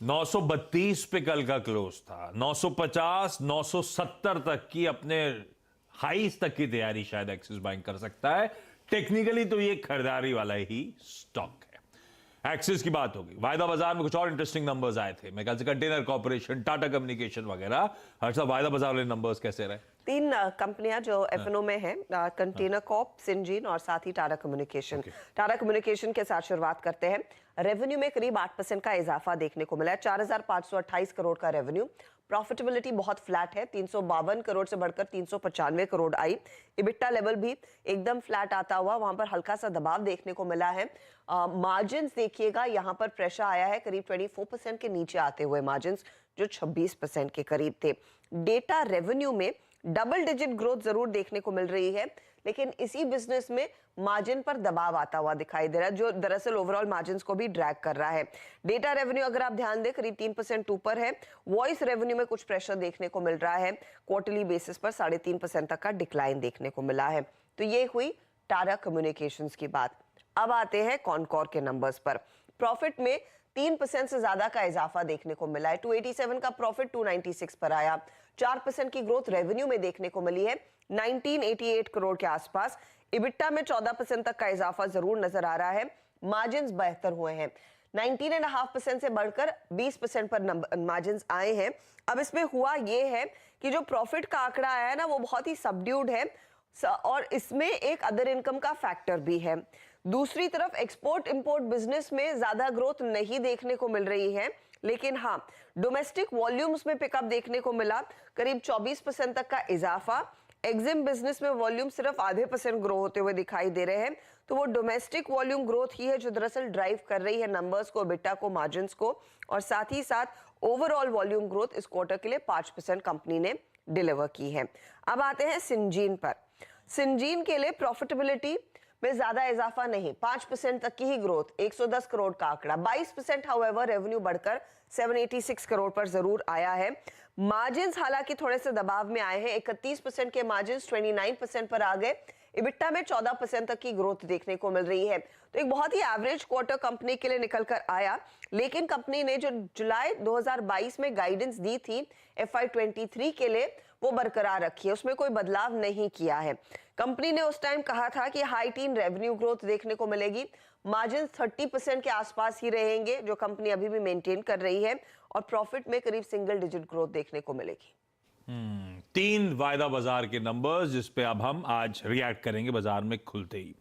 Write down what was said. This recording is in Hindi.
932 पे कल का क्लोज था। 950 970 तक की अपने हाईस तक की तैयारी शायद एक्सिस बैंक कर सकता है। टेक्निकली तो ये खरीदारी वाला ही स्टॉक है। एक्सिस की बात होगी। वायदा बाजार में कुछ और इंटरेस्टिंग नंबर्स आए थे, मैं ख्याल से कंटेनर कॉर्पोरेशन, टाटा कम्युनिकेशन वगैरह। हर साहब वायदा बाजार वाले नंबर्स कैसे रहे? तीन कंपनियां जो एफएनओ में हैं, कंटेनर कॉर्प, सिंजीन और साथ ही टाटा कम्युनिकेशन। टाटा कम्युनिकेशन के साथ शुरुआत करते हैं। रेवेन्यू में करीब 8% का इजाफा देखने को मिला है, 4,528 करोड़ का रेवेन्यू। प्रॉफिटेबिलिटी बहुत फ्लैट है, 352 करोड़ से बढ़कर 395 करोड़ आई। इबिट्टा लेवल भी एकदम फ्लैट आता हुआ, वहां पर हल्का सा दबाव देखने को मिला है। मार्जिन्स देखिएगा, यहाँ पर प्रेशर आया है करीब 24% के नीचे आते हुए मार्जिन्स, जो 26% के करीब थे। डेटा रेवेन्यू में डबल डिजिट ग्रोथ जरूर देखने को मिल रही है, लेकिन इसी बिजनेस में मार्जिन पर दबाव आता हुआ दिखाई दे रहा है, जो दरअसल ओवरऑल मार्जिन्स को भी ड्रैग कर रहा है। डेटा रेवेन्यू अगर आप ध्यान दें करीब 3% ऊपर है। वॉइस रेवेन्यू में कुछ प्रेशर देखने को मिल रहा है, क्वार्टरली बेसिस पर 3.5% तक का डिक्लाइन देखने को मिला है। तो ये हुई टाटा कम्युनिकेशंस की बात। अब आते हैं कॉनकॉर के नंबर्स पर। प्रॉफिट में 3% से ज्यादा का इजाफा देखने को मिला है। 287 का प्रॉफिट 296 पर आया। 4% की ग्रोथ रेवेन्यू में देखने को मिली है, 1988 करोड़ के आसपास। इबिट्टा में 14% तक का इजाफा जरूर नजर आ रहा है। मार्जिन्स बेहतर हुए हैं, 19.5% से बढ़कर 20% पर मार्जिन्स आए हैं। अब इसमें हुआ ये है कि जो प्रॉफिट का आंकड़ा आया है ना, वो बहुत ही सबड्यूड है और इसमें एक अदर इनकम का फैक्टर भी है। दूसरी तरफ एक्सपोर्ट इंपोर्ट बिजनेस में ज्यादा ग्रोथ नहीं देखने को मिल रही है, लेकिन हाँ, डोमेस्टिक वॉल्यूम्स में पिकअप देखने को मिला, करीब 24% तक का इजाफा। एग्जिम बिजनेस में वॉल्यूम सिर्फ आधे % ग्रो होते हुए दिखाई दे रहे हैं। तो वो डोमेस्टिक वॉल्यूम ग्रोथ ही है जो दरअसल ड्राइव कर रही है नंबर्स को, बिटा को, मार्जिन्स को, और साथ ही साथ ओवरऑल वॉल्यूम ग्रोथ इस क्वार्टर के लिए 5% कंपनी ने डिलीवर की है। अब आते हैं सिंजीन पर। सिंजीन के लिए प्रॉफिटेबिलिटी में ज्यादा इजाफा नहीं, 5% तक की ही ग्रोथ, 110 करोड़ का आंकड़ा। 22% हाउएवर रेवेन्यू बढ़कर 786 करोड़ पर जरूर आया है। मार्जिन्स हालांकि थोड़े से दबाव में आए हैं, 31% के मार्जिन्स 29% पर आ गए। इबिट्टा में 14% तक की ग्रोथ देखने को मिल रही है। तो एक बहुत ही एवरेज क्वार्टर कंपनी के लिए निकल कर आया, लेकिन कंपनी ने जो जुलाई 2022 में गाइडेंस दी थी FY23 के लिए, वो बरकरार रखी है, उसमें कोई बदलाव नहीं किया है। कंपनी ने उस टाइम कहा था कि हाई टीन रेवेन्यू ग्रोथ देखने को मिलेगी, मार्जिन 30% के आसपास ही रहेंगे, जो कंपनी अभी भी मेंटेन कर रही है, और प्रॉफिट में करीब सिंगल डिजिट ग्रोथ देखने को मिलेगी। 3 वायदा बाजार के नंबर्स जिस पे अब हम आज रिएक्ट करेंगे बाजार में खुलते ही।